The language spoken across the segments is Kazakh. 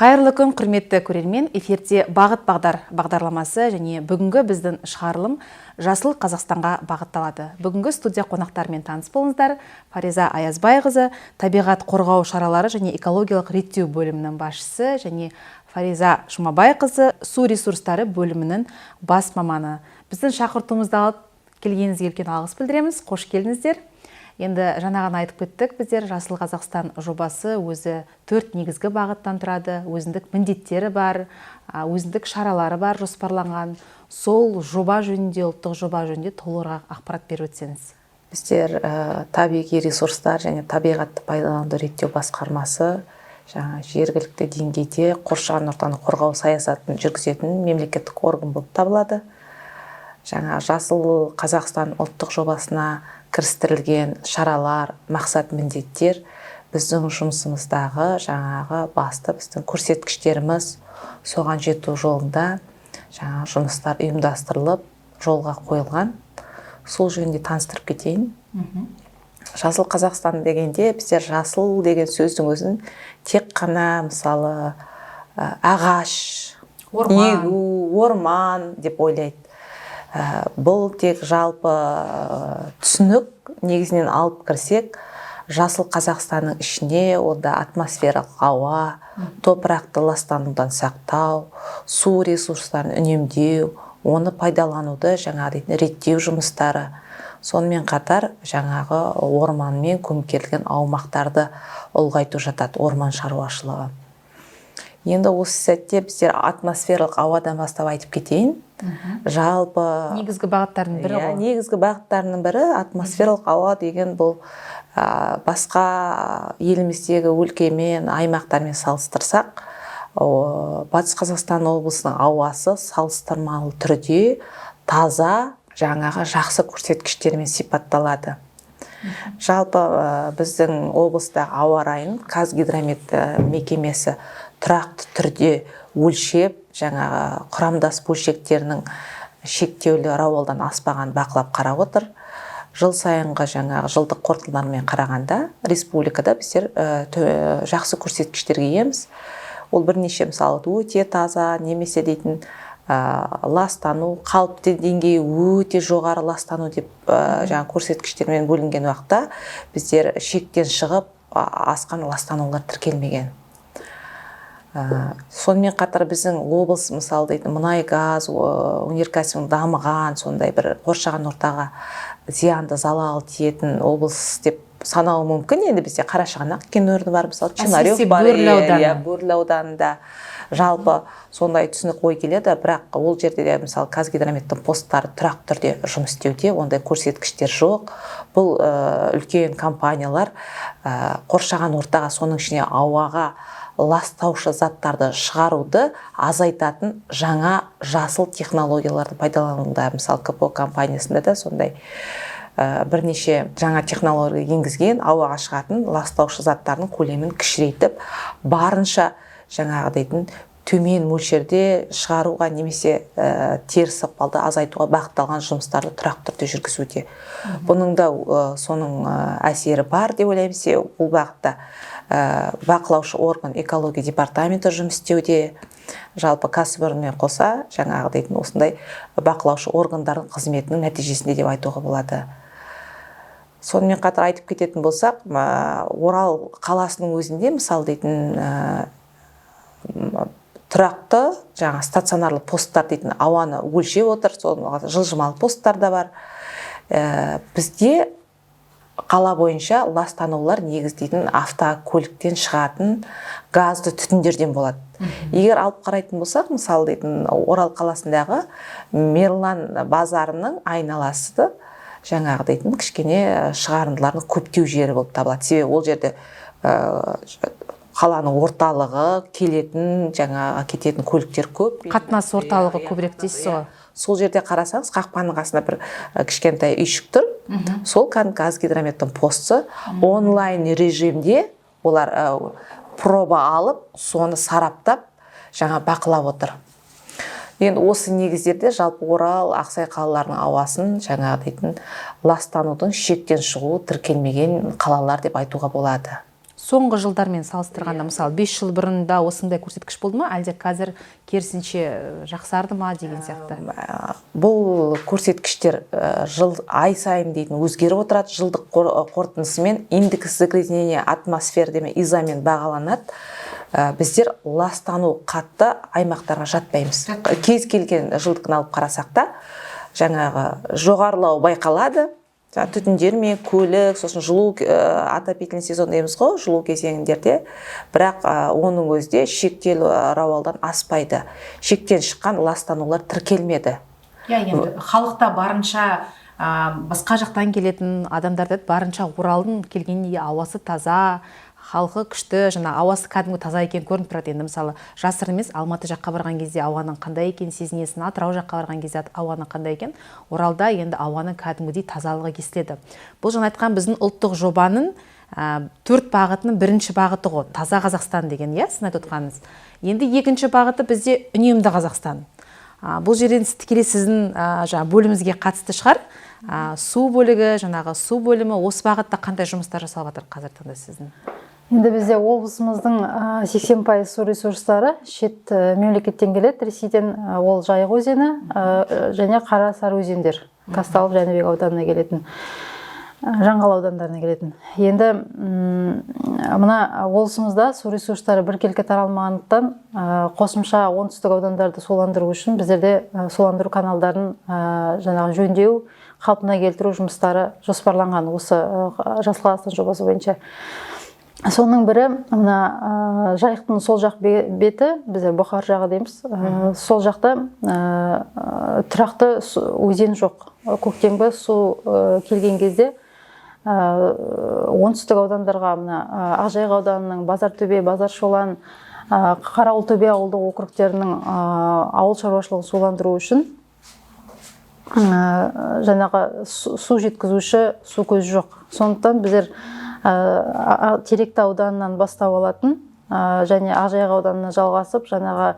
Қайырлы күн, құрметті көрермен. Эфирде бағыт бағдарламасы және бүгінгі біздің шығарылым Жасыл Қазақстанға бағытталады. Бүгінгі студия қонақтарымен таныс болыңыздар. Фариза Аязбайқызы, табиғат қорғау шаралары және экологиялық реттеу бөлімінің басшысы, және Фариза Жұмабайқызы, су ресурстары бөлімінің бас маманы. Біздің шақыртуымызды алып келгеніңізге үлкен алғыс білдіреміз. Қош келдіңіздер. Енді жаңағын айтып кеттік, біздер Жасыл Қазақстан жобасы өзі 4 негізгі бағыттан тұрады, өзіндік міндеттері бар, өзіндік шаралары бар, жоспарланған. Сол жоба жөнінде, ұлттық жоба жөнінде толығырақ ақпарат беріп өтсеңіз. Біздер табиғи ресурстар және табиғатты пайдалануды реттеу басқармасы жергілікті деңгейде қоршаған ортаны қорғау саясатын жүргізетін мемлекеттік орган болып табылады. Жасыл Қазақстан ұлттық жобасына кірістірілген шаралар, мақсат, міндеттер біздің жұмысымыздағы басты біздің көрсеткіштеріміз, соған жету жолында жұмыстар ұйымдастырылып, жолға қойылған. Сол жөнінде таныстырып кетейін. Жасыл Қазақстан дегенде біздер жасыл деген сөздің өзін тек қана мысалы ағаш, егу, орман деп ойлайды. Бұл тек жалпы түсінік негізінен алып кірсек, Жасыл Қазақстанның ішіне онда атмосфералық ауа, топырақты ластанудан сақтау, су ресурстарын үнемдеу, оны пайдалануды реттеу жұмыстары, сонымен қатар орманмен көмкерілген аумақтарды ұлғайту жатады, орман шаруашылығы. Енді осы сәтте біздер атмосфералық ауадан бастап айтып кетейін. Жалпы негізгі бағыттардың бірі ғой. Негізгі бағыттарының бірі атмосфералық ауа деген бұл басқа еліміздегі өлкемен, аймақтармен салыстырсақ, Батыс Қазақстан облысының ауасы салыстырмалы түрде таза, жақсы көрсеткіштермен сипатталады. Жалпы біздің облыстағы ауа райын Қазгидромет мекемесі тұрақты түрде өлшеп, құрамдас бөлшектерінің шектеулі рауалдан аспаған бақылап қарап отыр. Жыл сайынғы жылдық қорытындылармен қарағанда республикада біздер жақсы көрсеткіштерге иеміз. Ол бірнеше мысалы өте таза немесе дейтін ластану, қалыпты деңгейі өте жоғары ластану деп көрсеткіштермен бөлінген уақытта біздер шектен шығып асқан ластанулар тіркелмеген. Сонымен қатар біздің облыс мысалы дейтін мұнай газ өнеркәсібінің дамыған, сондай бір қоршаған ортаға зиянды залал тиетін облыс деп санау мүмкін. Енді бізде Қарашығанақ кен орны бар, мысалы Чынарев бар, Бөрлі ауданында жалпы сондай түсінік ой келеді, бірақ ол жерде де мысалы Қазгидрометтің посттары тұрақты түрде жұмыс істеуде, ондай көрсеткіштер жоқ. Бұл үлкен компаниялар қоршаған ортаға, соның ішіне ауаға ластаушы заттарды шығаруды азайтатын жаңа жасыл технологияларды пайдалануда. Мысалы КПО компаниясында да сондай бірнеше жаңа технология енгізген, ауаға шығатын ластаушы заттардың көлемін кішірейтіп, барынша дейтін төмен мөлшерде шығаруға немесе теріс ықпалды азайтуға бағытталған жұмыстарды тұрақты түрде жүргізуде. Бұның да соның әсері бар деп ойлаймыз. Бұл бағытта бақылаушы орган экология департаменті жұмыс істеуде. Жалпы кәсіпорынмен қоса дейтін осындай бақылаушы органдардың қызметінің нәтижесінде деп айтуға болады. Сонымен қатар айтып кететін болсақ, Орал қаласының өзінде мысалы дейтін тұрақты стационарлы посттар дейтін ауаны өлшеп отыр, жылжымалы посттар да бар. Бізде қала бойынша ластанулар негіздейтін автокөліктен шығатын газды түтіндерден болады. Егер алып қарайтын болсақ, мысалы дейтін Орал қаласындағы Мерлан базарының айналасы дейтін кішкене шығарындылардың көптеу жері болып табылады. Себебі ол жерде қаланың орталығы, келетін, кететін көліктер көп. Қатынас орталығы көбірек дейсіз ғой. Сол жерде қарасаңыз, қақпаның қасында бір кішкентай үйшік тұр. Сол Қазгидрометтің посты онлайн режимде олар проба алып, соны сараптап, бақылап отыр. Енді осы негіздерде жалпы Орал, Ақсай қалаларының ауасын дейтін ластанудың шектен шығуы тіркелмеген қалалар деп айтуға болады. соңғы жылдармен салыстырғанда, мысалы 5 жыл бұрында осындай көрсеткіш болды ма, әлде қазір керісінше жақсарды ма деген сияқты? Бұл көрсеткіштер ай сайын дейтін өзгеріп отырады. Жылдық қорытындысымен индекс загрязнения атмосфер деме изамен бағаланады. Біздер ластану қатты аймақтарға жатпаймыз. Кез келген жылдықын алып қарасақ та, жаңағы жоғарылау байқалады. Түтіндер мен көлік, сосын жылу, отопительный сезон дейміз ғой, жылу кезеңдерде, бірақ оның өзде шектеулі рауалдан аспайды. Шектен шыққан ластанулар тіркелмеді. Енді халықта барынша басқа жақтан келетін адамдарды барынша Оралдың келгенде ауасы таза, халқы күшті, жаңа ауасы кәдімгі таза екен көрініп тұрады. Енді мысалы жасырын емес, Алматы жаққа барған кезде ауаның қандай екен сезінесің, Атырау жаққа барған кезде ауаның қандай екен. Оралда енді ауаның кәдімгідей тазалығы естіледі. Бұл жаңа айтқан біздің ұлттық жобаның 4 бағытының бірінші бағыты ғой, таза Қазақстан деген, сіз айтып отқаныңыз. Енді екінші бағыты бізде үнемді Қазақстан. Бұл жерден тікелей сіздің бөлімімізге қатысты шығар. Су бөлігі, жаңағы су бөлімі осы бағытта қандай жұмыстар жасалып жатыр қазір таңда сіздің? Енді бізде облысымыздың 80% су ресурстары шет мемлекеттен келеді. Ресейден ол Жайық өзені және Қара-Сары өзендер, Казталов, Жәнібек ауданына келетін, Жаңғал аудандарына келетін. Енді мына облысымызда су ресурстары біркелкі таралмағандықтан қосымша оңтүстік аудандарды суландыру үшін біздерде суландыру каналдарын жаңағы жөндеу, қалпына келтіру жұмыстары жоспарланған осы Жасыл Қазақстан жобасы бойынша. Соның бірі мына Жайықтың сол жақ беті, біздер Бұқар жағы дейміз, сол жақта тұрақты өзен жоқ. Көктемгі су келген кезде оңтүстік аудандарға мына Ақжайық ауданының Базартөбе, Базаршолан, Қарауылтөбе ауылдық округтерінің ауыл шаруашылығын суландыру үшін жаңағы су жеткізуші су көзі жоқ. Сондықтан біздер Теректі ауданынан бастау алатын және Ақжайық ауданына жалғасып, жаңағы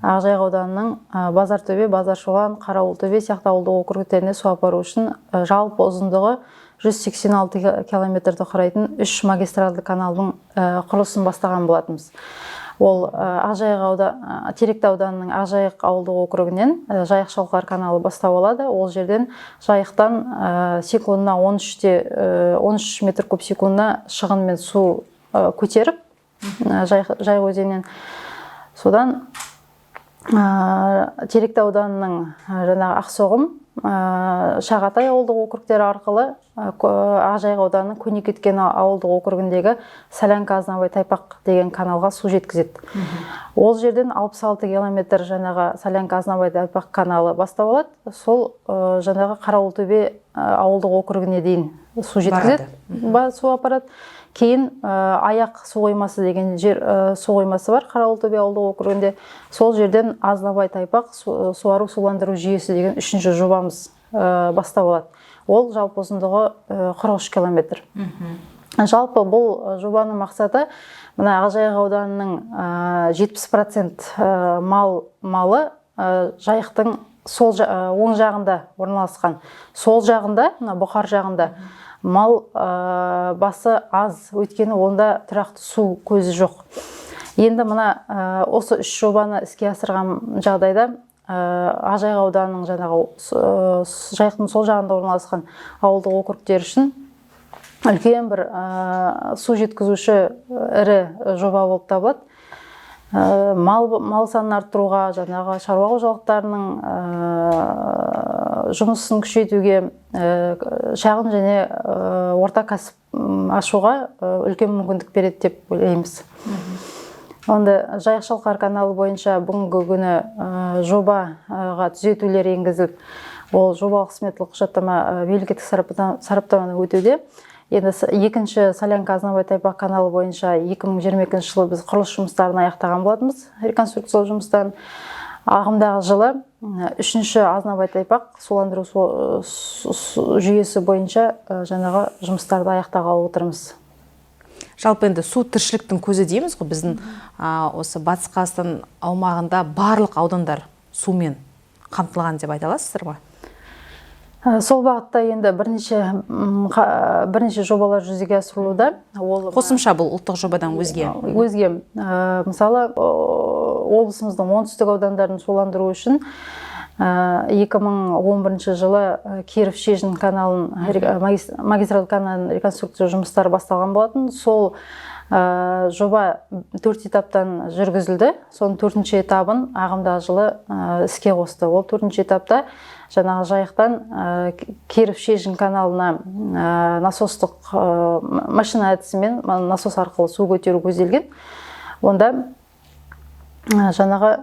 Ақжайық ауданының Базартөбе, Базаршолан, Қарауылтөбе сияқты ауылдық округтеріне су апару үшін жалпы ұзындығы 186 километрді құрайтын 3 магистральды каналдың құрылысын бастаған болатынбыз. Ол Теректі ауданының Ақжайық ауылдық округінен Жайық-Шалқар каналы бастау алады. Ол жерден Жайықтан секундына 13 метр куб секундына шығынмен су көтеріп, Жайық өзенінен. Содан Теректі ауданының жаңағы Ақсоғым, Шағатай ауылдық округтері арқылы Ақжайық ауданының Көнекеткен ауылдық округіндегі Солянка Азнабай Тайпақ деген каналға су жеткізеді. Ол жерден 66 километр жаңағы Солянка Азнабай Тайпақ каналы бастау алады. Сол жаңағы Қарауылтөбе ауылдық округіне дейін су жеткізеді, су апарады. Кейін аяқ су қоймасы деген жер су қоймасы бар Қарауылтөбе ауылдық округінде. Сол жерден Азнабай Тайпақ суару суландыру жүйесі деген 3-ші жобамыз бастау алады. Ол жалпы ұзындығы 43 километр. Жалпы бұл жобаның мақсаты мына Ақжайық ауданының 70% малы Жайықтың оң жағында орналасқан. Сол жағында, Бұқар жағында мал басы аз, өйткені онда тұрақты су көзі жоқ. Енді мына осы 3 жобаны іске асырған жағдайда Ақжайық ауданының жаңағы Жайықтың сол жағында орналасқан ауылдық округтер үшін үлкен бір су жеткізуші ірі жоба болып табылады. Мал санын арттыруға, жаңағы шаруа қожалықтарының жұмысын күшейтуге, шағын және орта кәсіп ашуға үлкен мүмкіндік береді деп ойлаймыз. Онда Жайық-Шалқар каналы бойынша бүгінгі күні жобаға түзетулер енгізіліп, ол жобалық сметалық құжаттама мемлекеттік сараптамадан өтуде. Енді екінші Солянка Азнабай Тайпақ каналы бойынша 2022 жылы біз құрылыс жұмыстарын аяқтаған болатынбыз, реконструкциялау жұмыстарын. Ағымдағы жылы 3-ші Азнабай Тайпақ суландыру жүйесі бойынша жаңағы жұмыстарды аяқтағалы отырмыз. Жалпы енді су тіршіліктің көзі дейміз ғой, біздің осы Батыс Қазақстан аумағында барлық аудандар сумен қамтылған деп айта аласыздар ма? Сол бағытта енді бірнеше жобалар жүзеге асырылуда. Ол Қосымша бұл ұлттық жобадан өзге. Мысалы, облысымыздың оңтүстік аудандарын суландыру үшін 2011 жылы Киров Шежін каналын, магистралды каналын реконструкция жұмыстары басталған болатын. Сол жоба 4 этаптан жүргізілді. Соның 4-ші этабын ағымдағы жылы іске қосты. Ол 4-ші этапта жаңағы жайықтан Киров Шежін каналына насостық машина әдісімен насос арқылы су көтеру көзделген. Онда жаңағы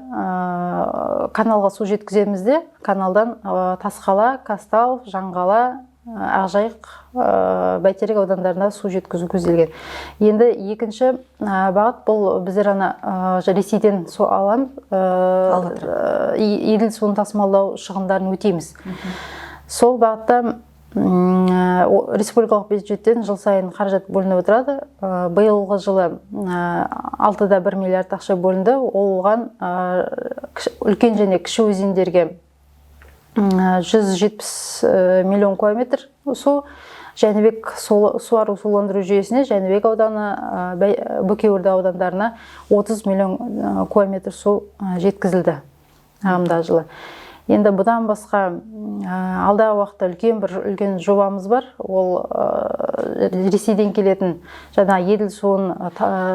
каналға су жеткіземізде, каналдан Тасқала, Казталов, Жаңғала, Ақжайық, Бәйтерек аудандарына су жеткізу көзделген. Енді екінші бағыт бұл біздер Ресейден су аламыз, еділ суын тасымалдау шығындарын өтейміз. Сол бағытта республикалық бюджеттен жыл сайын қаражат бөлініп отырады. Биылғы жылы 6,1 миллиард ақша бөлінді. Оған үлкен және кіші өзендерге 170 миллион кубометр су, Жәнібек суару суландыру жүйесіне, Жәнібек ауданы, Бөкейорда аудандарына 30 миллион кубометр су жеткізілді ағымдағы жылы. Енді бұдан басқа алдағы уақытта үлкен жобамыз бар. Ол Ресейден келетін жаңа еділ суын,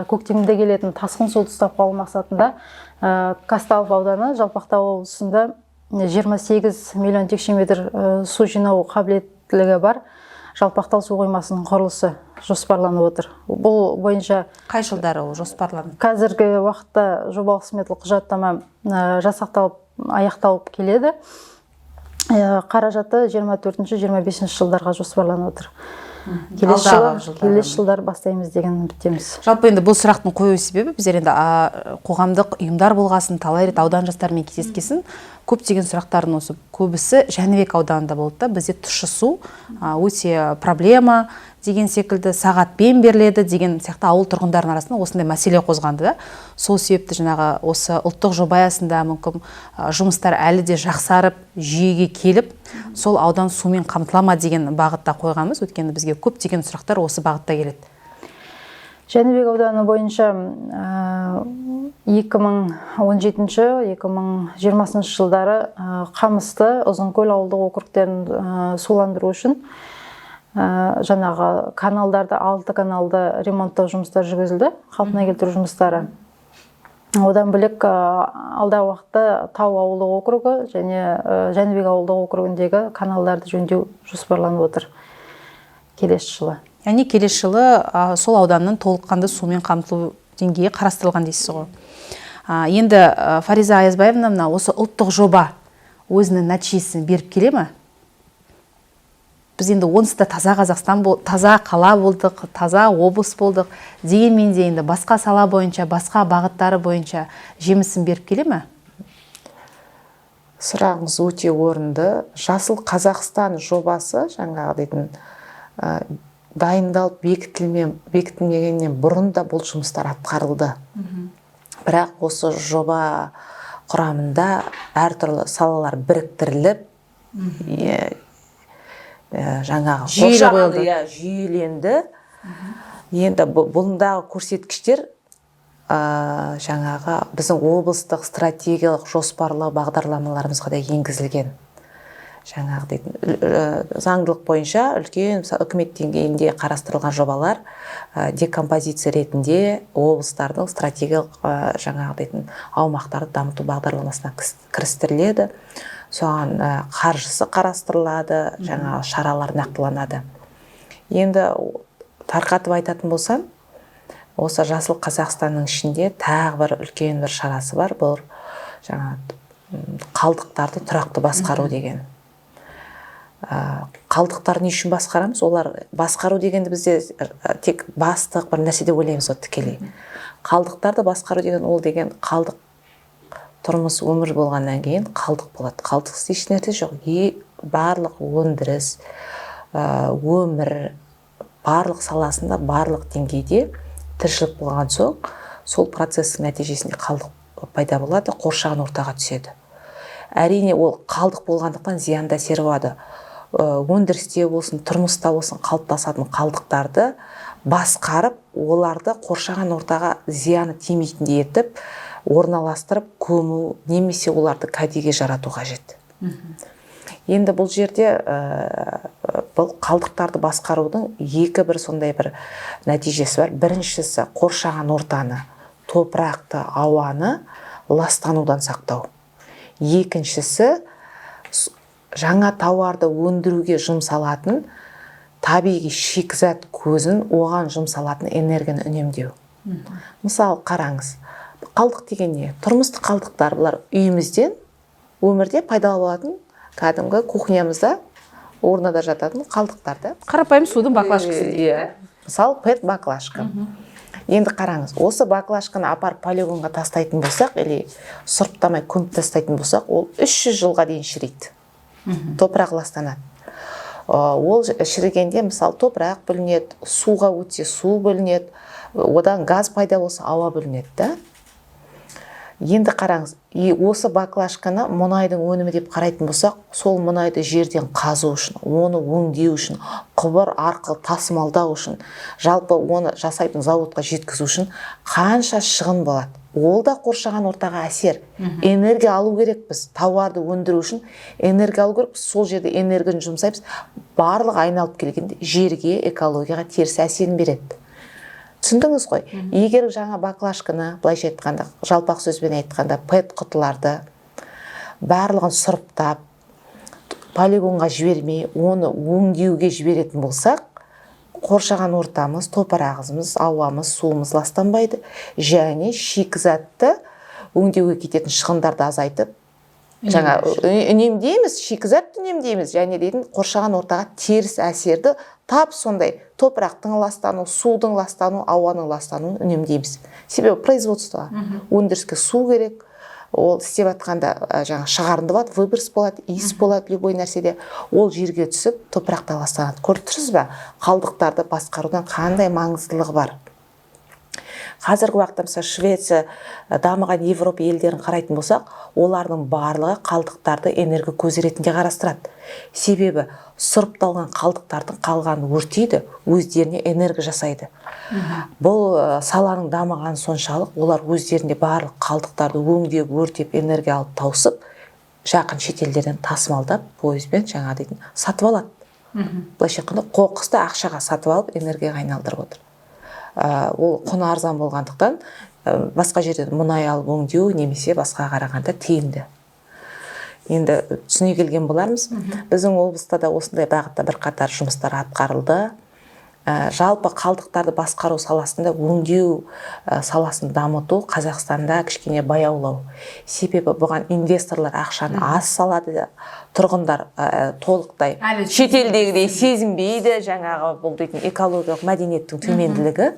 көктемде келетін тасқын суды ұстап қалу мақсатында Казталов ауданы, Жалпақтау облысында 28 миллион текше метр су жинау қабілеттілігі бар Жалпақтау су қоймасының құрылысы жоспарланып отыр. Бұл бойынша Қай жылдары ол жоспарланып? Қазіргі уақытта жобалық сметалық құжаттама жасақталып аяқталып келеді. Қаражаты 24-25 жылдарға жоспарланып отыр. Келесі жылдар бастаймыз деген үміттеміз. Жалпы енді бұл сұрақтың қою себебі біздер енді қоғамдық ұйымдар болғасын, талай рет аудан жастарымен кездескесін, көптеген сұрақтардың осы көбісі Жәнібек ауданында болды да, бізде тұщы су өте проблема деген секілді, сағатпен беріледі деген сияқты ауыл тұрғындарының арасында осындай мәселе қозғанды да. Сол себепті жаңағы осы ұлттық жоба аясында мүмкін жұмыстар әлі де жақсарып, жүйеге келіп, сол аудан сумен қамтылама деген бағытта қойғанбыз. Өйткені бізге көптеген сұрақтар осы бағытта келеді. Жәнібек ауданы бойынша 2017-2020 жылдары Қамысты, Ұзынкөл ауылдық округтерін суландыру үшін жаңағы каналдарды, 6 каналды ремонттау жұмыстары жүргізілді, қалпына келтіру жұмыстары. Одан бөлек алдағы уақытта Тау ауылдық округі және Жәнібек ауылдық округіндегі каналдарды жөндеу жоспарланып отыр келесі жылы. Яғни келесі жылы сол ауданның толыққанды сумен қамтылу деңгейі қарастырылған дейсіз ғой. Енді Фариза Аязбаевна, осы ұлттық жоба өзінің нәтижесін беріп келе ме? Біз енді онсыз да таза Қазақстан, таза қала болдық, таза облыс болдық. Дегенмен де енді басқа сала бойынша, басқа бағыттары бойынша жемісін беріп келе ме? Сұрағыңыз өте орынды. Жасыл Қазақстан жобасы жаңағы дейтін дайындалып бекітілмегеннен бұрын да бұл жұмыстар атқарылды. Бірақ осы жоба құрамында әртүрлі салалар біріктіріліп, жаңағы жүйеленді. Енді бұндағы көрсеткіштер жаңағы біздің облыстық стратегиялық жоспарлау бағдарламаларымызға да енгізілген. Жаңағы дейтін заңдылық бойынша үлкен үкімет деңгейінде қарастырылған жобалар декомпозиция ретінде облыстардың стратегиялық жаңағы дейтін аумақтарды дамыту бағдарламасына кірістіріледі. Соған қаржысы қарастырылады, жаңағы шаралар нақтыланады. Енді тарқатып айтатын болсам, осы Жасыл Қазақстанның ішінде тағы бір үлкен бір шарасы бар. Бұл жаңағы қалдықтарды тұрақты басқару деген. Қалдықтар не үшін басқарамыз? Олар басқару дегенді бізде тек бастық бір нәрседе ойлаймыз тікелей. Қалдықтарды басқару деген ол деген қалдық тұрмыс өмір болғаннан кейін қалдық болады. Қалдықсыз еш нәрсе жоқ. Барлық өндіріс, өмір, барлық саласында, барлық деңгейде тіршілік болған соң, сол процестің нәтижесінде қалдық пайда болады, қоршаған ортаға түседі. Әрине ол қалдық болғандықтан зиянды әсері болады. өндірісте болсын, тұрмыста болсын қалыптасатын қалдықтарды басқарып, оларды қоршаған ортаға зияны тимейтіндей етіп, орналастырып көму немесе оларды кәдеге жарату қажет. Енді бұл жерде бұл қалдықтарды басқарудың екі бір сондай бір нәтижесі бар. Біріншісі қоршаған ортаны, топырақты, ауаны ластанудан сақтау. Екіншісі жаңа тауарды өндіруге жұмсалатын табиғи шикізат көзін, оған жұмсалатын энергияны үнемдеу. Мысалы, қараңыз, қалдық деген не? Тұрмыстық қалдықтар, бұлар үйімізден өмірде пайдаланылатын кәдімгі кухнямызда орнында жататын қалдықтарды. Қарапайым судың баклажкасы. Мысалы, пэт баклажка. Енді қараңыз, осы баклажканы апарып полигонға тастайтын болсақ, или сұрыптамай көміп тастайтын болсақ, ол 300 жылға дейін шірейді. Топырақ ластанады. Ол шірігенде, мысалы, топырақ бөлінеді, суға өтсе су бөлінеді, одан газ пайда болса ауа бөлінеді, да? Енді қараңыз, осы баклажканы мұнайдың өнімі деп қарайтын болсақ, сол мұнайды жерден қазу үшін, оны өңдеу үшін, құбыр арқылы тасымалдау үшін, жалпы оны жасайтын зауытқа жеткізу үшін қанша шығын болады? Ол да қоршаған ортаға әсер. Энергия алу керекпіз. Тауарды өндіру үшін энергия алу керекпіз. Сол жерде энергияны жұмсаймыз. Барлығы айналып келгенде жерге, экологияға теріс әсерін береді. Түсіндіңіз ғой? Егер жаңа баклажканы, былайша айтқанда, жалпақ сөзбен айтқанда, пэт құтыларды барлығын сұрыптап, полигонға жібермей, оны өңдеуге жіберетін болсақ, қоршаған ортамыз, топырағымыз, ауамыз, суымыз ластанбайды, және шикізатты өңдеуге кететін шығындарды азайтып, жаңа үнемдейміз, шикізатты үнемдейміз, және дейтін қоршаған ортаға теріс әсерді тап сондай топырақтың ластану, судың ластану, ауаның ластануын үнемдейміз. Себебі производство, өндіріске су керек, ол істеп атқанда жаңа шығарынды болады, выброс болады, иіс болады любой нәрседе, ол жерге түсіп топырақта ластанады. Көріп тұрсыз ба? Қалдықтарды басқарудан қандай маңыздылығы бар. Қазіргі уақытта мысалы Швеция, дамыған Европа елдерін қарайтын болсақ, олардың барлығы қалдықтарды энергия көзі ретінде қарастырады. Себебі сұрыпталған қалдықтардың қалғанын өртейді, өздеріне энергия жасайды. Бұл саланың дамыған соншалық, олар өздерінде барлық қалдықтарды өңдеп, өртеп, энергия алып тауысып, жақын шетелдерден тасымалдап, пойызбен жаңа дейтін сатып алады. Былайша айтқанда, қоқысты ақшаға сатып алып, энергияға айналдырып отыр. Ол құны арзан болғандықтан басқа жерден мұнай алып өңдеу немесе басқа қарағанда тиімді. Енді түсіне келген болармыз. Біздің облыста да осындай бағытта бірқатар жұмыстар атқарылды. Жалпы қалдықтарды басқару саласында өңдеу саласын дамыту Қазақстанда кішкене баяулау. Себебі бұған инвесторлар ақшаны аз салады, тұрғындар толықтай шетелдегідей сезінбейді, жаңағы бұл дейтін экологиялық мәдениеттің төменділігі.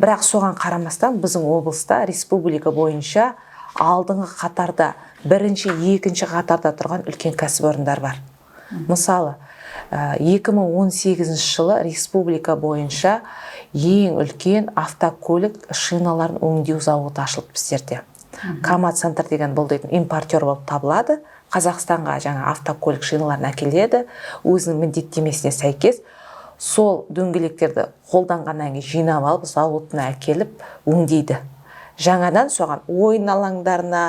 Бірақ соған қарамастан біздің облыста республика бойынша алдыңғы қатарда, бірінші, екінші қатарда тұрған үлкен кәсіпорындар бар. Мысалы, 2018 жылы республика бойынша ең үлкен автокөлік шиналарын өңдеу зауыты ашылып біздерде. Кама-центр деген бұл дейтін импортер болып табылады. Қазақстанға жаңа автокөлік шиналарын әкеледі, өзінің міндеттемесіне сәйкес сол дөңгелектерді қолданғаннан кейін жинап алып зауытына әкеліп өңдейді. Жаңадан соған ойын алаңдарына,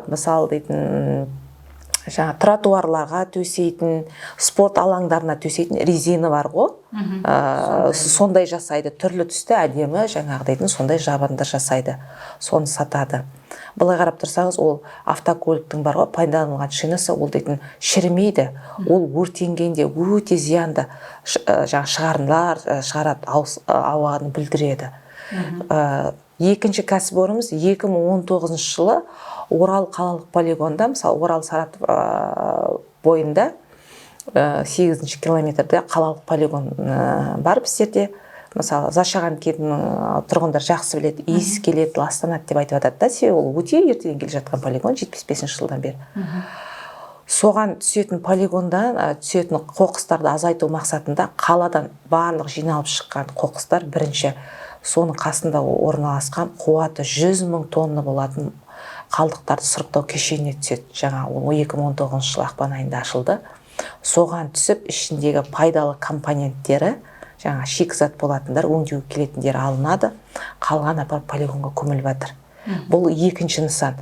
мысалы дейтін жаңа тротуарларға төсейтін, спорт алаңдарына төсейтін резина бар ғой. Сондай жасайды, түрлі түсті әдемі жаңағы дейтін сондай жабындар жасайды. Соны сатады. Былай қарап тұрсаңыз, ол автокөліктің бар ғой, пайдаланылған шинасы, ол дейтін шірімейді. Ол өртенгенде өте зиянды шығарындылар шығарады, ауаны бүлдіреді. Екінші кәсіпорынымыз 2019 жылы Орал қалалық полигонда, мысалы Орал Саратов бойында 8 километрде қалалық полигон бар біздерде. Мысалы зашаған кентінің тұрғындар жақсы біледі, иіс келеді, ластанады деп айтып жатады да, себебі ол өте ертеден келе жатқан полигон, 75 жылдан бері. Соған түсетін полигондан түсетін қоқыстарды азайту мақсатында қаладан барлық жиналып шыққан қоқыстар бірінші соның қасында орналасқан қуаты 100 000 тонна болатын қалдықтарды сұрыптау кешеніне түседі. Жаңа 2019 жылы ақпан айында ашылды. соған түсіп ішіндегі пайдалы компоненттері, жаңа шикізат болатындар, өңдеуге келетіндер алынады, қалған апарып полигонға көміліп жатыр. Бұл екінші нысан.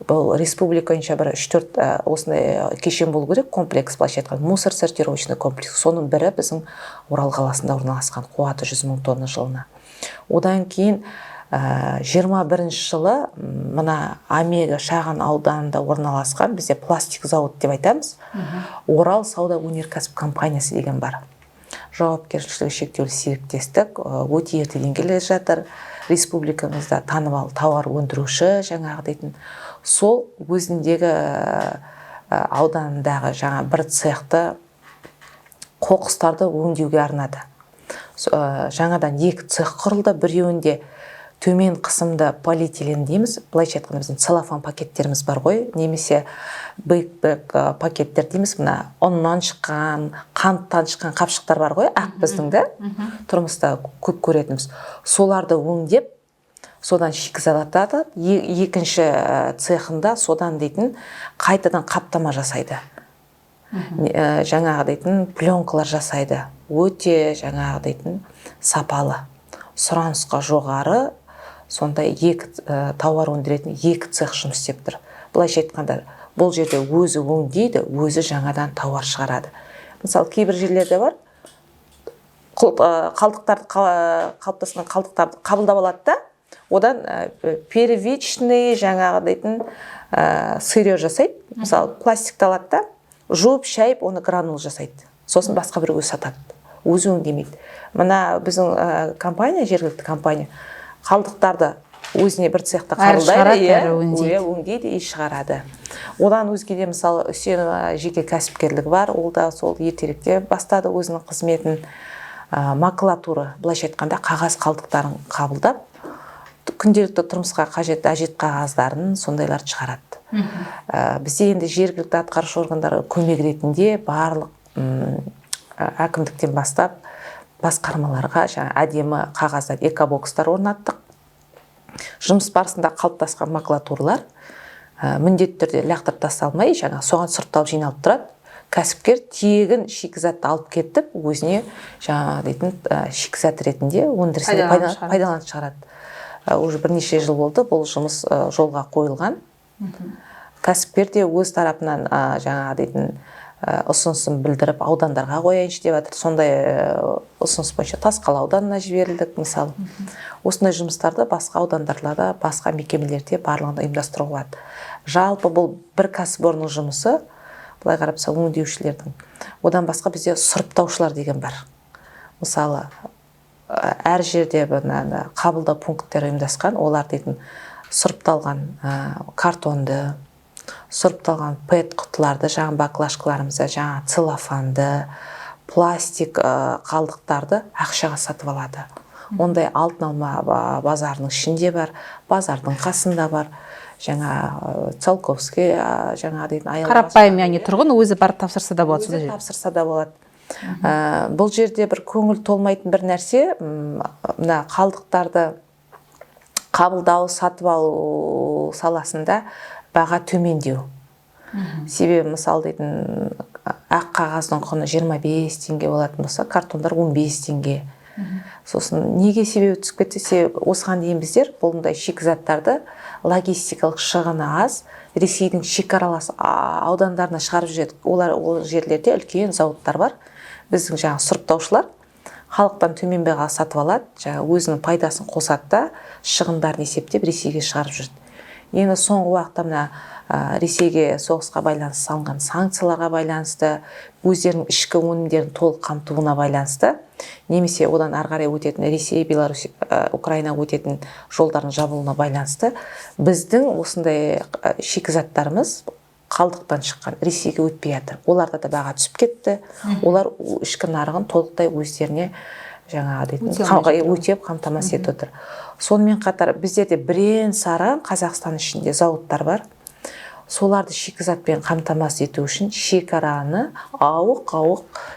Бұл республика бойынша бір 3-4 осындай кешен болу керек, комплекс, былайша айтқанда мусор сортировочный комплекс. Соның бірі біздің Орал қаласында орналасқан, қуаты 100 000 тонна жылына. Одан кейін 21 жылы мына Омега шағын ауданында орналасқан, бізде пластик зауыт деп айтамыз, Орал сауда өнеркәсіп компаниясы деген бар. Жауапкершілігі шектеулі серіктестік, өте ертеден келе жатыр. Республикамызда танымал тауар өндіруші жаңағы дейтін. Сол өзіндегі ауданындағы жаңа бір цехты қоқыстарды өңдеуге арнады. Жаңадан 2 цех құрылды, біреуінде төмен қысымды полиэтилен дейміз, былайша айтқанда біздің целлофан пакеттеріміз бар ғой, немесе бэкпэк пакеттер дейміз, мына ұннан шыққан, қанттан шыққан қапшықтар бар ғой, ақ біздің де тұрмыста көп көретініміз. Соларды өңдеп, содан шикізат атады. Екінші цехында содан дейтін қайтадан қаптама жасайды. Жаңағы дейтін пленкалар жасайды. Өте жаңағы дейтін сапалы. Сұранысқа жоғары, сондай тауар өндіретін 2 цех жұмыс істеп тұр. Былайша айтқанда, бұл жерде өзі өңдейді, өзі жаңадан тауар шығарады. Мысалы, кейбір жерлерде бар, қалыптасқан қалдықтарды қабылдап алады да, одан первичный жаңағы дейтін сырье жасайды. Мысалы, пластикті алады да, жуып, шайып, оны гранул жасайды. Сосын басқа бір өзі сатады. Өзі өңдемейді. Мына біздің компания, жергілікті компания, қалдықтарды өзіне бір цехта қабылдайды, өңдейді и шығарады. Одан өзгеде мысалы Үсенова жеке кәсіпкерлігі бар, ол да сол ертеректе бастады өзінің қызметін. Макулатура, былайша айтқанда қағаз қалдықтарын қабылдап, күнделікті тұрмысқа қажетті әжет қағаздарын сондайларды шығарады. Бізде енді жергілікті атқарушы органдар көмек ретінде барлық әкімдіктен бастап басқармаларға әдемі қағаздар, экобокстар орнаттық. Жұмыс барысында қалыптасқан макулатуралар міндетті түрде лақтырып тасталмай, соған сұрыпталып жиналып тұрады. Кәсіпкер тегін шикізатты алып кетіп, өзіне дейтін шикізат ретінде өндірісіне пайдаланып шығарады. Уже бірнеше жыл болды, бұл жұмыс жолға қойылған. Кәсіпкер де өз тарапынан дейтін ұсынысын білдіріп, аудандарға қояйыншы деп жатыр. Сондай ұсыныс бойынша Тасқала ауданына жіберілдік, мысалы. Осындай жұмыстарды басқа аудандарларда, басқа мекемелерде барлығында ұйымдастыруға болады. Жалпы бұл бір кәсіпорынның жұмысы, былай қарапса өңдеушілердің. Одан басқа бізде сұрыптаушылар деген бар. Мысалы, әр жерде қабылдау пункттері ұйымдасқан, олар дейтін сұрыпталған картонды, сұрыпталған пэт құтыларды, баклажкаларымызды, целлофанды, пластик қалдықтарды ақшаға сатып алады. Ондай алтын алма базарының ішінде бар, базардың қасында бар. Цалковский дейтін қарапайым, тұрғын өзі барып тапсырса да болады. Өзі тапсырса да болады. Бұл жерде бір көңіл толмайтын бір нәрсе, қалдықтарды қабылдау, сатып алу саласында баға төмендеу. Себебі мысалы дейтін ақ қағаздың құны 25 теңге болатын болса, картондар 15 теңге. Сосын неге себебі түсіп кетсе, осыған дейін біздер бұлындай шикізаттарды логистикалық шығыны аз, Ресейдің шекаралас аудандарына шығарып жүреді. Ол жерлерде үлкен зауыттар бар. Біздің сұрыптаушылар халықтан төмен бағаға сатып алады, өзінің пайдасын қосады да, шығындарын есептеп Ресейге шығарып жүреді. Енді соңғы уақытта Ресейге соғысқа байланысты салынған санкцияларға байланысты, өздерінің ішкі өнімдерін толық қамтуына байланысты, немесе одан ары қарай өтетін Ресей, Беларусь, Украина өтетін жолдардың жабылуына байланысты, біздің осындай шикізаттарымыз қалдықтан шыққан Ресейге өтпей жатыр. Оларда да баға түсіп кетті. Олар ішкі нарығын толықтай өздеріне өтеп қамтамасыз етіп отыр. Сонымен қатар біздерде бірен-саран Қазақстан ішінде зауыттар бар. Соларды шикізатпен қамтамасыз ету үшін шекараны ауық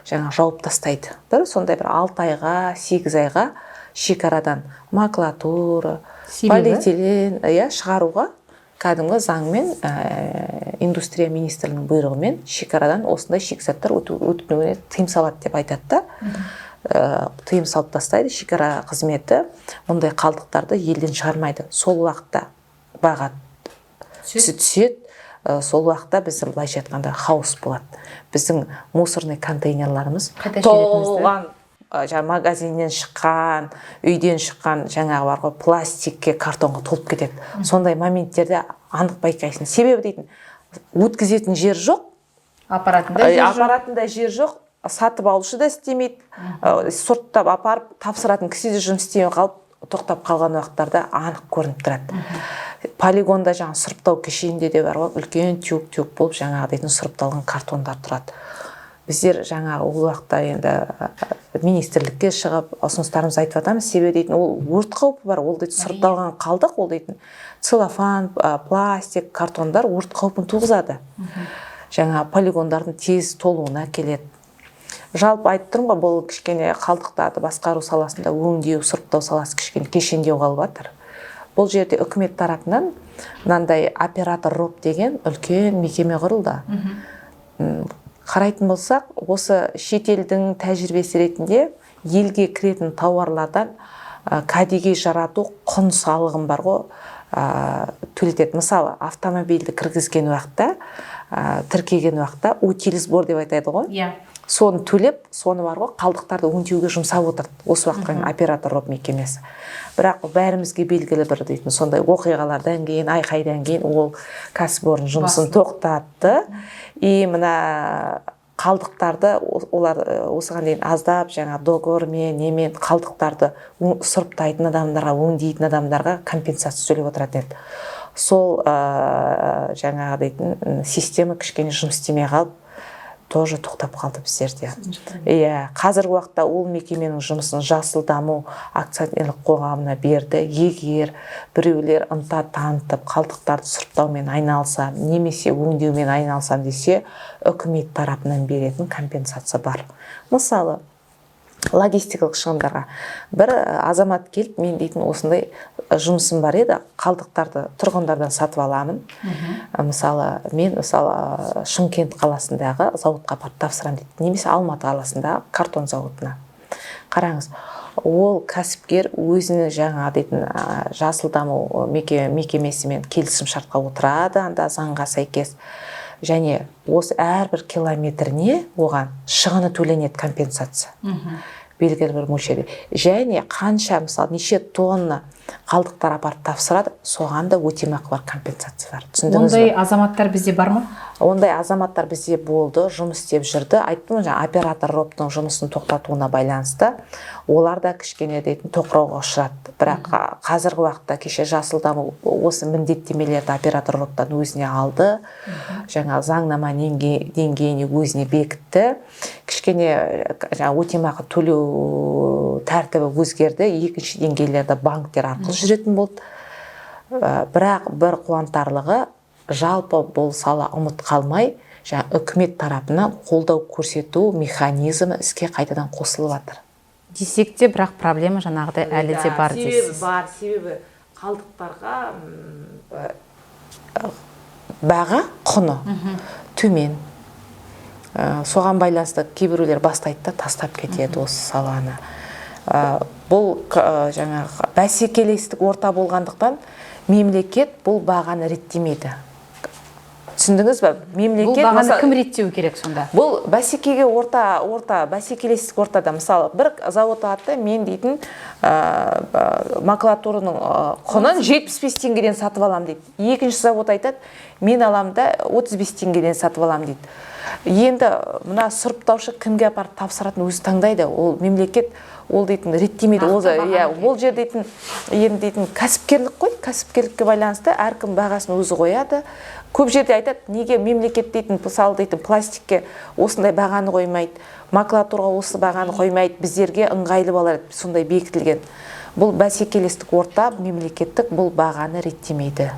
жауып тастайды. Сондай бір 6 айға, 8 айға шекарадан макулатура, полиэтилен шығаруға кәдімгі заңмен индустрия министрлігінің бұйрығымен шекарадан осындай шикізаттар өтуіне тыйым салады деп айтады да. Тыйым салып тастайды шекара қызметі, мұндай қалдықтарды елден шығармайды. Сол уақытта баға түседі. Сол уақытта біздің былайша айтқанда хаос болады. Біздің мусорный контейнерларымыз толған, магазиннен шыққан, үйден шыққан жаңағы бар ғой пластикке, картонға толып кетеді. Сондай моменттерде анық байқайсың. Себебі дейтін, өткізетін жер жоқ, апаратында жер жоқ, сатып алушы да істемейді, сұрыптап апарып тапсыратын кісі де жұмыс істемей қалып, тоқтап қалған уақыттарда анық көрініп тұрады. Полигонда жаңағы сұрыптау кешенінде де бар ғой, үлкен тюк болып жаңағы дейтін сұрыпталған картондар тұрады. Біздер жаңағы ол уақытта енді министрлікке шығып ұсыныстарымыз айтып жатамыз. Себебі дейтін ол өрт қаупі бар, ол дейтін сұрыпталған қалдық, ол дейтін целлофан, пластик, картондар өрт қаупін туғызады. Жаңа полигондардың тез толуына келеді. Жалпы айтып тұрмын ғой, бұл кішкене қалдықтарды басқару саласында өңдеу, сұрыптау саласы кішкене кешендеу қалып жатыр. Бұл жерде үкімет тарапынан мынандай оператор роп деген үлкен мекеме құрылды. Қарайтын болсақ, осы шетелдің тәжірибесі ретінде елге кіретін тауарлардан кәдеге жарату құн салығын бар ғой, төлетеді. Мысалы, автомобильді кіргізген уақытта, тіркеген уақытта утилизбор деп айтады ғой. Соны төлеп, соны бар ғой, қалдықтарды өңдеуге жұмсап отырды. Осы уақытқа оператор роп мекемесі. Бірақ бәрімізге белгілі бір дейтін сондай оқиғалардан кейін, айқайдан кейін ол кәсіпорын жұмысын тоқтатты. И мына қалдықтарды олар осыған дейін аздап жаңа договормен, немен қалдықтарды сұрыптайтын адамдарға, өңдейтін адамдарға компенсация төлеп отыратын еді. Сол жаңағы дейтін система кішкене жұмыс істемей қалып, тоже тоқтап қалды біздерде. Қазіргі уақытта ол мекеменің жұмысын Жасыл даму акционерлік қоғамына берді. Егер біреулер ынта танытып қалдықтарды сұрыптаумен айналысам, немесе өңдеумен айналысам десе, үкімет тарапынан беретін компенсация бар. Мысалы, логистикалық шығындарға бір азамат келіп, мен дейтін осындай жұмысым бар еді, қалдықтарды тұрғындардан сатып аламын. Мысалы, мен Шымкент қаласындағы зауытқа апарып тапсырамын дейді, немесе Алматы қаласындағы картон зауытына. Қараңыз, ол кәсіпкер өзінің жаңа дейтін Жасыл даму мекемесімен келісім шартқа отырады, анда заңға сәйкес. Және осы әрбір километріне оған шығыны төленеді компенсация. Белгілі бір мөлшерде. Және қанша, мысалы, неше тонна қалдықтар апарып тапсырады, соған да өтемақы бар, компенсация бар. Ондай азаматтар бізде бар ма? Ондай азаматтар бізде болды, жұмыс істеп жүрді. Айттым, жаңа оператор роптың жұмысын тоқтатуына байланысты олар да кішкене дейтін тоқырауға ұшырады. Бірақ қазіргі уақытта кеше Жасыл даму осы міндеттемелерді оператор роптан өзіне алды. Жаңа заңнама деңгейіне өзіне бекітті. Кішкене өтемақы төлеу тәртібі өзгерді. Екінші деңгейлерді банктер арқылы жүретін болды. Бірақ бір қуантарлығы, жалпы бұл сала ұмыт қалмай, үкімет тарапынан қолдау көрсету механизмі іске қайтадан қосылып жатыр. Десек те, бірақ проблема жаңағыдай әлі де бар дейсіз. Себебі қалдықтарға баға құны төмен. Соған байланысты кейбіреулер бастайды да тастап кетеді осы саланы. Бұл жаңағы бәсекелестік орта болғандықтан мемлекет бұл бағаны реттемейді. Түсіндіңіз бе? Бұл бағаны кім реттеу керек сонда? Бұл бәсекеге бәсекелестік ортада. Мысалы, бір зауыт атты мен дейтін макулатураның құнын 75 теңгеден сатып алам дейді. Екінші зауыт айтады, мен аламда 35 теңгеден сатып алам дейді. Енді мына сұрыптаушы кімге апарып тапсыратын өзі таңдайды. Ол мемлекет ол дейтін реттемейді. Ол жер дейтін кәсіпкерлік қой, кәсіпкерлікке байланысты әркім бағасын өзі қояды. Көп жерде айтады, неге мемлекет дейтін пластикке осындай бағаны қоймайды, макулатураға осы бағаны қоймайды, біздерге ыңғайлы болар, сондай бекітілген. Бұл бәсекелестік орта, мемлекеттік бұл бағаны реттемейді.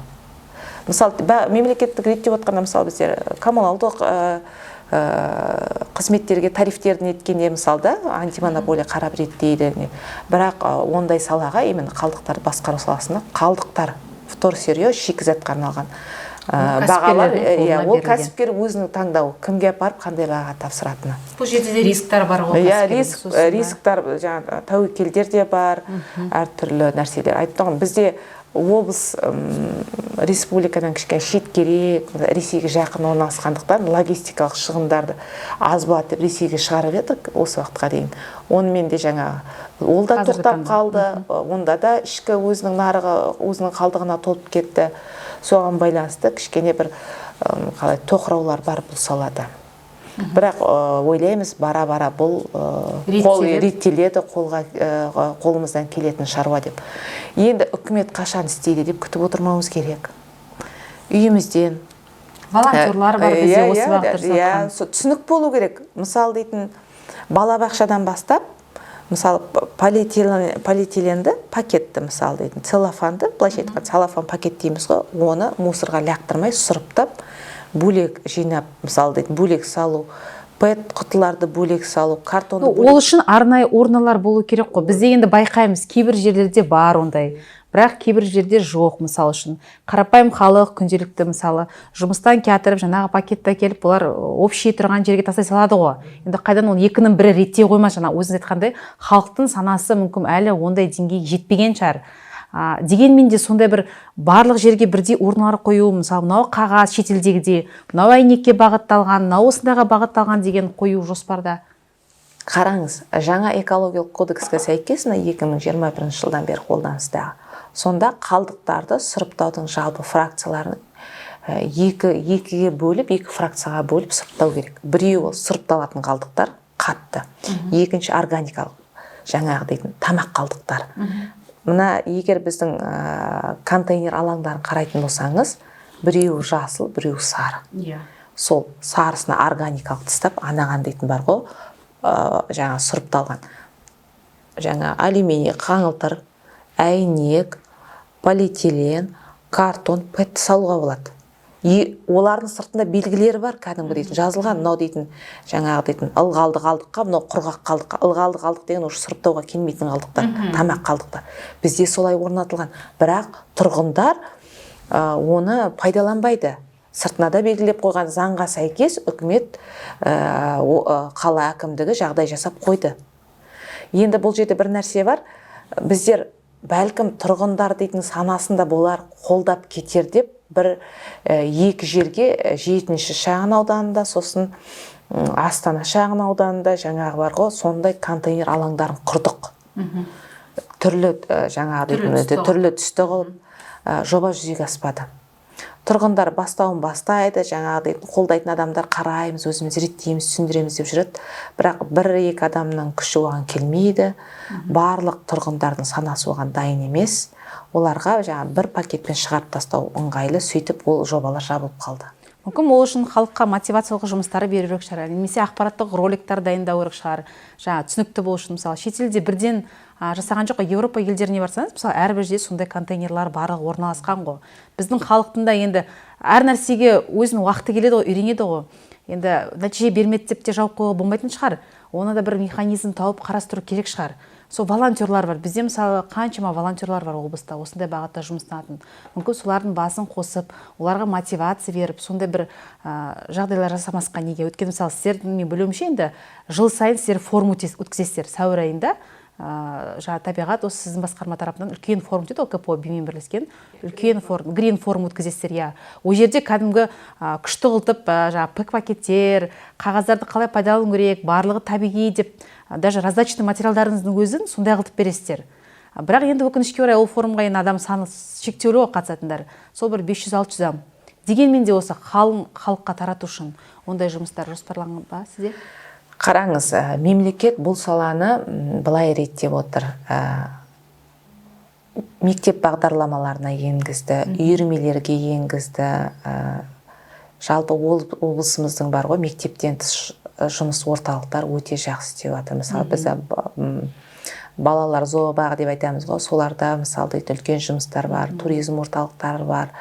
Мысалы, мемлекеттік реттеп отқанда, мысалы, біздер коммуналдық қызметтерге тарифтерін еткенде, мысалы, антимонополия қарап реттейді. Бірақ ондай салаға, именно қалдықтар басқару саласында қалдықтар вторсырье шикізатқа арналған кәсіпкерлердің бағалар. қолына Ол берілген. кәсіпкер өзінің таңдауы, кімге апарып қандай бағаға тапсыратыны. Бұл жерде де рисктер бар ғой. Рисктар, жаңағы тәуекелдер де бар, әртүрлі нәрселер. Айтып тұрмын, бізде облыс республикадан кішкене шеткерек, Ресейге жақын орналасқандықтан логистикалық шығындарды аз болады деп Ресейге шығарып едік осы уақытқа дейін. Онымен де жаңағы ол да тоқтап қалды. Онда да ішкі өзінің нарығы өзінің қалдығына толып кетті. Соған байланысты кішкене бір қалай тоқыраулар бар бұл салада. Бірақ ойлаймыз, бара-бара бұл реттеледі, қолымыздан келетін шаруа деп. Енді үкімет қашан істейді деп күтіп отырмауымыз керек. Үйімізден. Волонтерлар бар бізде осы бағытта жатқан. Түсінік болу керек. Мысалы дейтін, балабақшадан бастап, мысалы полиэтиленді пакетті, мысалы дейтін, целлофанды, былайша айтқан целлофан пакет дейміз ғой, оны мусорға лақтырмай сұрыптап, бөлек жинап, мысалы дейтін, бөлек салу, пэт құтыларды бөлек салу, картонды бөлек. Ол үшін арнайы орналар болу керек қой. Бізде енді байқаймыз, кейбір жерлерде бар ондай, бірақ кейбір жерде жоқ. Мысалы үшін қарапайым халық күнделікті мысалы жұмыстан кетіріп жаңағы пакетті әкеліп бұлар общий тұрған жерге тастай салады ғой. Енді қайдан ол екінің бірі реттей қоймас, жаңа өзіңіз айтқандай халықтың санасы мүмкін әлі ондай деңгейге жетпеген шығар. Дегенмен де сондай бір барлық жерге бірдей орналар қою, мысалы мынау қағаз шетелдегідей, мынау әйнекке бағытталған, мынау осындайға бағытталған деген қою жоспарда. Қараңыз, жаңа экологиялық кодекске сәйкес 2021 жылдан бері қолданыстағы. Сонда қалдықтарды сұрыптаудың жалпы фракцияларын екіге бөліп, екі фракцияға бөліп сұрыптау керек. Біреуі сұрыпталатын қалдықтар қатты, екінші органикалық, жаңағы дейтін тамақ қалдықтар. Мына егер біздің контейнер алаңдарын қарайтын болсаңыз, біреуі жасыл, біреуі сары. Сол сарысына органикалық тастап, анаған дейтін бар ғой, жаңа сұрыпталған. Жаңа алюминий, қаңылтыр, әйнек, полиэтилен, картон, пэт салуға болады. Олардың сыртында белгілері бар, кәдімгі дейтін, жазылған, мынау дейтін, жаңағы дейтін, ылғалды қалдыққа, мынау құрғақ қалдыққа. Ылғалды қалдық деген осы сұрыптауға келмейтін қалдықтар, тамақ қалдықтар. Бізде солай орнатылған. Бірақ тұрғындар оны пайдаланбайды. Сыртына да белгілеп қойған заңға сәйкес үкімет қала әкімдігі жағдай жасап қойды. Енді бұл жерде бір нәрсе бар. Біздер бәлкім тұрғындар дейтін санасында болар қолдап кетер деп бір екі жерге 7-ші шағын ауданында, сосын Астана шағын ауданында жаңағы бар ғой, сондай контейнер алаңдарын құрдық. Түрлі түрлі түсті қылып жоба жүзеге аспады. Тұрғындар бастауын бастайды, жаңағы қолдайтын адамдар қараймыз, өзіміз реттейміз, түсіндіреміз деп жүреді. Бірақ бір-екі адамның күші оған келмейді. Барлық тұрғындардың санасы оған дайын емес. Оларға бір пакетпен шығарып тастау ыңғайлы, сөйтіп ол жобалар жабылып қалды. Мүмкін ол үшін халыққа мотивациялық жұмыстары беру керек шығар, немесе ақпараттық роликтар дайындау керек шығар. Түсінікті болу үшін, мысалы, шетелде бірден жасаған жоқ, Еуропа елдеріне барсаңыз, мысалы, әрбір жерде сондай контейнерлар барлығы орналасқан ғой. Біздің халықтың да енді әр нәрсеге өзінің уақыты келеді ғой, үйренеді ғой. Енді нәтиже бермеді деп те жауып қоюға болмайтын шығар. Оны да бір механизм тауып қарастыру керек шығар. Сол волонтерлар бар. Бізде мысалы қаншама волонтерлар бар облыста, осындай бағытта жұмыстанатын. Мүмкін солардың басын қосып, оларға мотивация беріп, сондай бір жағдайлар жасамасқа неге? Өйткені мысалы сіздердің мен білуімше енді жыл сайын сіздер форум өткізесіздер. Сәуір айында табиғат осы сіздің басқарма тарапынан үлкен форум дейді, ол КПО бимен бірлескен үлкен форум, грин форум өткізесіздер, иә. Ол жерде кәдімгі күшті қылтып, пэк пакеттер, қағаздарды қалай пайдалану керек, барлығы табиғи деп, даже раздачный материалдарыңыздың өзін сондай қылтып бересіздер. Бірақ енді өкінішке орай ол форумға енді адам саны шектеулі қатысатындар. Сол бір 500-600 адам. Дегенмен де осы халыққа тарату үшін ондай жұмыстар жоспарланған ба сізде? Қараңыз, мемлекет бұл саланы былай реттеп отыр. Мектеп бағдарламаларына енгізді, үйірмелерге енгізді. Жалпы облысымыздың бар ғой, мектептен тыс жұмыс орталықтар өте жақсы істеп жатыр. Мысалы, біз балалар зообағы деп айтамыз ғой, соларда мысалы үлкен жұмыстар бар, туризм орталықтары бар.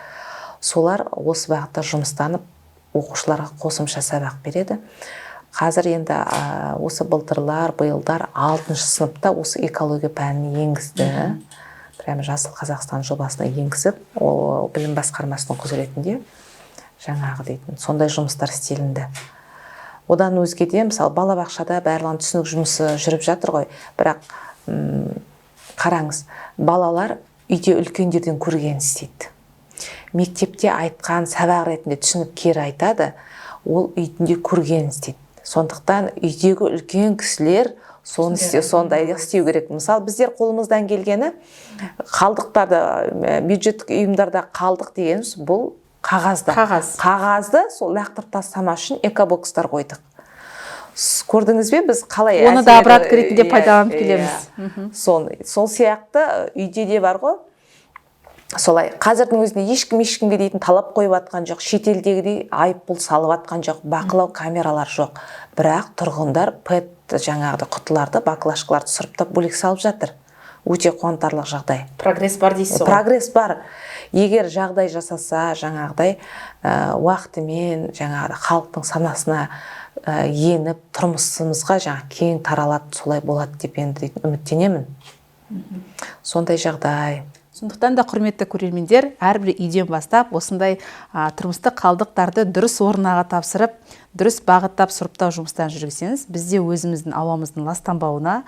Солар осы бағытта жұмыстанып, оқушыларға қосымша сабақ береді. Қазір енді осы былтырлар, биылдар 6-шы сыныпта осы экология пәнін енгізді. прямо Жасыл Қазақстан жобасына енгізіп, ол білім басқармасының құзыретінде жаңағы дейтін сондай жұмыстар істелінді. Одан өзге де, мысалы, балабақшада барлығын түсінік жұмысы жүріп жатыр ғой, бірақ қараңыз, балалар үйде үлкендерден көрген істейді. Мектепте айтқан сабақ ретінде түсініп кері айтады, ол үйінде көрген істейді. Сондықтан үйдегі үлкен кісілер сондай істеу керек. Мысалы, біздер қолымыздан келгені қалдықтарды, бюджеттік ұйымдарда қалдық дегеніміз бұл қағазды сол лақтырып тастамас үшін экобокстар қойдық. Көрдіңіз бе, біз қалай оны да обратка ретінде пайдаланып келеміз. Сол сияқты үйде де бар ғой. Солай қазірдің өзінде ешкімге дейтін талап қойып атқан жоқ, шетелдегідей айыппұл салып атқан жоқ, бақылау камералар жоқ. Бірақ тұрғындар пэт жаңағыдай құтыларды, баклажкаларды сұрыптап бөлек салып жатыр. Өте қуантарлық жағдай. Прогресс бар дейсіз ғой. Прогресс бар. Егер жағдай жасаса, жаңағыдай уақытымен жаңағыдай халықтың санасына еніп, тұрмысымызға кең таралады, солай болады деп енді үміттенемін. Сондай жағдай. Сондықтан да, құрметті көрермендер, әрбір үйден бастап осындай тұрмыстық қалдықтарды дұрыс орнаға тапсырып, дұрыс бағыттап сұрыптау жұмыстарын жүргізсеңіз, бізде өзіміздің ауамыздың ластанбауына,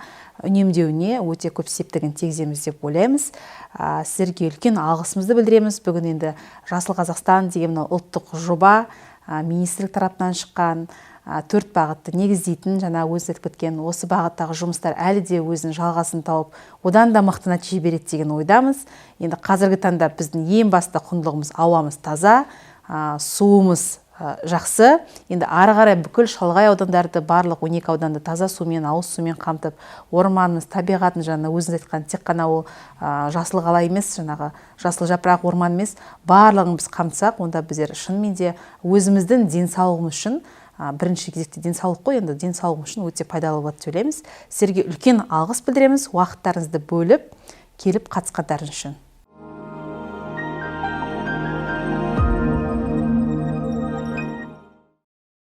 үнемдеуіне өте көп септігін тигіземіз деп ойлаймыз. Сіздерге үлкен алғысымызды білдіреміз. Бүгін енді Жасыл Қазақстан деген ұлттық жоба министрлік тарапынан шыққан 4 бағытты негіздейтін, жаңа өзіңіз айтып кеткен осы бағыттағы жұмыстар әлі де өзінің жалғасын тауып, одан да мықты нәтиже береді деген ойдамыз. Енді қазіргі таңда біздің ең басты құндылығымыз ауамыз таза, суымыз жақсы. Енді ары қарай бүкіл шалғай аудандарды, барлық 12 ауданды таза сумен, ауыз сумен қамтып, орманымыз, табиғатын, жаңа өзіңіз айтқан тек қана ол жасыл қала емес, жаңағы жасыл жапырақ орман емес, барлығын біз қамтысақ, онда біздер шынымен де өзіміздің денсаулығымыз үшін, бірінші кезекте денсаулық қой, енді денсаулығымыз үшін өте пайдалы болады деп ойлаймыз. Сіздерге үлкен алғыс білдіреміз, уақыттарыңызды бөліп, келіп қатысқандарыңыз үшін.